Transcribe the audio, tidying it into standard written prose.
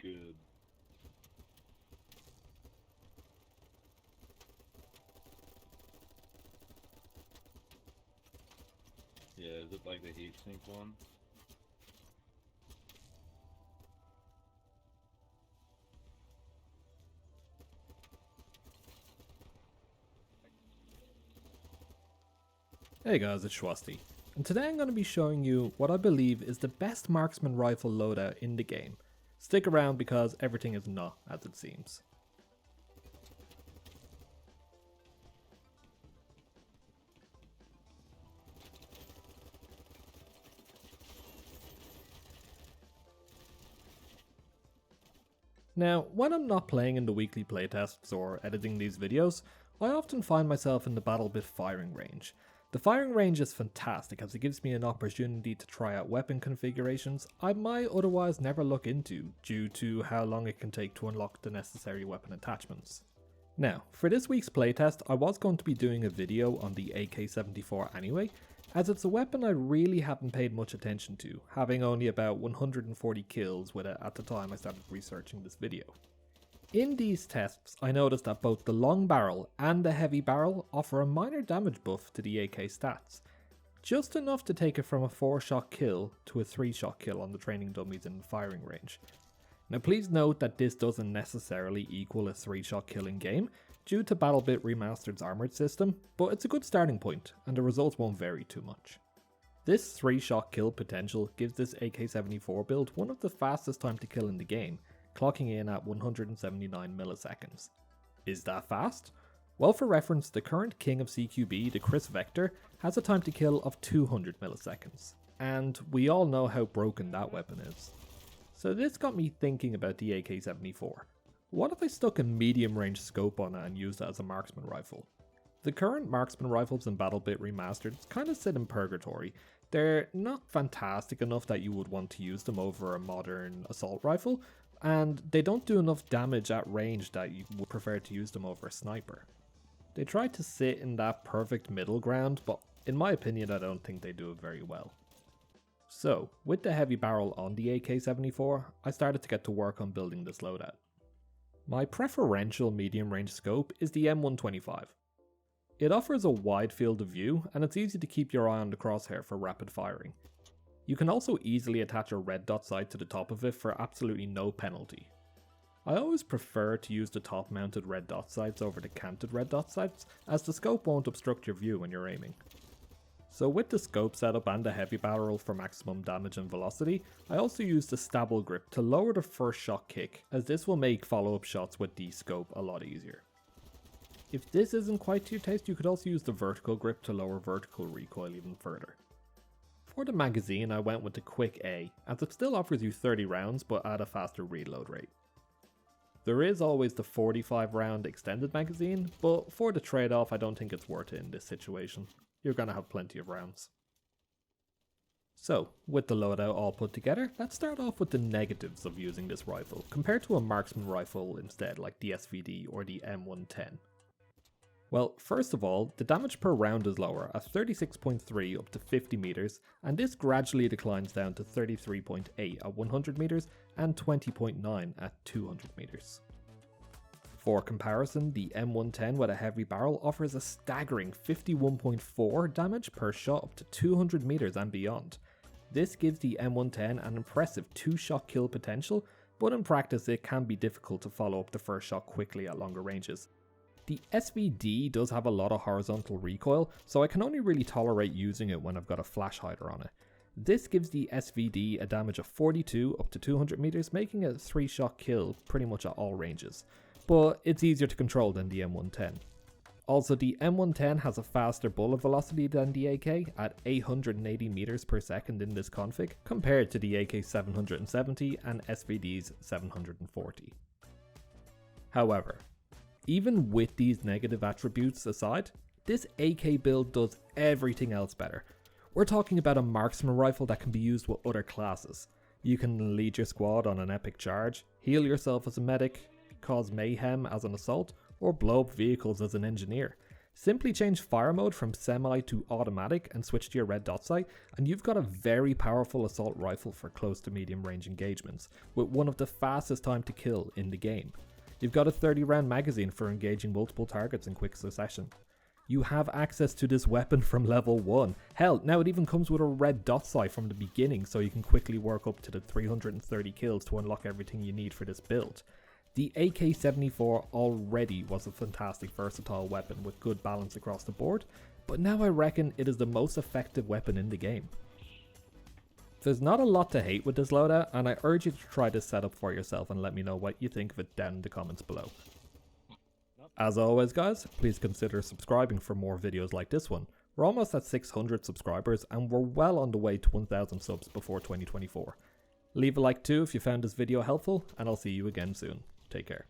good. Yeah, is it like the heat sink one? Hey guys, it's Shwasti, and today I'm going to be showing you what I believe is the best marksman rifle loadout in the game. Stick around because everything is not as it seems. Now, when I'm not playing in the weekly playtests or editing these videos, I often find myself in the Battlebit firing range. The firing range is fantastic as it gives me an opportunity to try out weapon configurations I might otherwise never look into due to how long it can take to unlock the necessary weapon attachments. Now, for this week's playtest I was going to be doing a video on the AK-74 anyway, as it's a weapon I really haven't paid much attention to, having only about 140 kills with it at the time I started researching this video. In these tests, I noticed that both the long barrel and the heavy barrel offer a minor damage buff to the AK stats, just enough to take it from a 4-shot kill to a 3-shot kill on the training dummies in the firing range. Now please note that this doesn't necessarily equal a 3-shot kill in game, due to Battlebit Remastered's armoured system, but it's a good starting point, and the results won't vary too much. This 3-shot kill potential gives this AK-74 build one of the fastest time to kill in the game, clocking in at 179 milliseconds. Is that fast? Well, for reference, the current king of CQB, the Chris Vector, has a time to kill of 200 milliseconds, and we all know how broken that weapon is. So this got me thinking about the AK-74. What if I stuck a medium range scope on it and used it as a marksman rifle? The current marksman rifles in Battlebit Remastered kind of sit in purgatory. They're not fantastic enough that you would want to use them over a modern assault rifle, and they don't do enough damage at range that you would prefer to use them over a sniper. They try to sit in that perfect middle ground, but in my opinion I don't think they do it very well. So, with the heavy barrel on the AK-74, I started to get to work on building this loadout. My preferential medium range scope is the M125. It offers a wide field of view and it's easy to keep your eye on the crosshair for rapid firing. You can also easily attach a red dot sight to the top of it for absolutely no penalty. I always prefer to use the top mounted red dot sights over the canted red dot sights, as the scope won't obstruct your view when you're aiming. So with the scope setup and the heavy barrel for maximum damage and velocity, I also use the stable grip to lower the first shot kick, as this will make follow-up shots with the scope a lot easier. If this isn't quite to your taste, you could also use the vertical grip to lower vertical recoil even further. For the magazine I went with the Quick A, as it still offers you 30 rounds but at a faster reload rate. There is always the 45 round extended magazine, but for the trade-off I don't think it's worth it in this situation. You're going to have plenty of rounds. So, with the loadout all put together, let's start off with the negatives of using this rifle, compared to a marksman rifle instead like the SVD or the M110. Well, first of all, the damage per round is lower at 36.3 up to 50 meters, and this gradually declines down to 33.8 at 100 meters and 20.9 at 200 meters. For comparison, the M110 with a heavy barrel offers a staggering 51.4 damage per shot up to 200 meters and beyond. This gives the M110 an impressive 2-shot kill potential, but in practice it can be difficult to follow up the first shot quickly at longer ranges. The SVD does have a lot of horizontal recoil, so I can only really tolerate using it when I've got a flash hider on it. This gives the SVD a damage of 42 up to 200 meters, making it a 3-shot kill pretty much at all ranges. But it's easier to control than the M110. Also, the M110 has a faster bullet velocity than the AK at 880 meters per second in this config, compared to the AK 770 and SVD's 740. However, even with these negative attributes aside, this AK build does everything else better. We're talking about a marksman rifle that can be used with other classes. You can lead your squad on an epic charge, heal yourself as a medic, cause mayhem as an assault, or blow up vehicles as an engineer. Simply change fire mode from semi to automatic and switch to your red dot sight, and you've got a very powerful assault rifle for close to medium range engagements, with one of the fastest time to kill in the game. You've got a 30 round magazine for engaging multiple targets in quick succession. You have access to this weapon from level 1. Hell, now it even comes with a red dot sight from the beginning, so you can quickly work up to the 330 kills to unlock everything you need for this build. The AK-74 already was a fantastic versatile weapon with good balance across the board, but now I reckon it is the most effective weapon in the game. There's not a lot to hate with this loadout, and I urge you to try this setup for yourself and let me know what you think of it down in the comments below. As always guys, please consider subscribing for more videos like this one. We're almost at 600 subscribers and we're well on the way to 1000 subs before 2024. Leave a like too if you found this video helpful, and I'll see you again soon. Take care.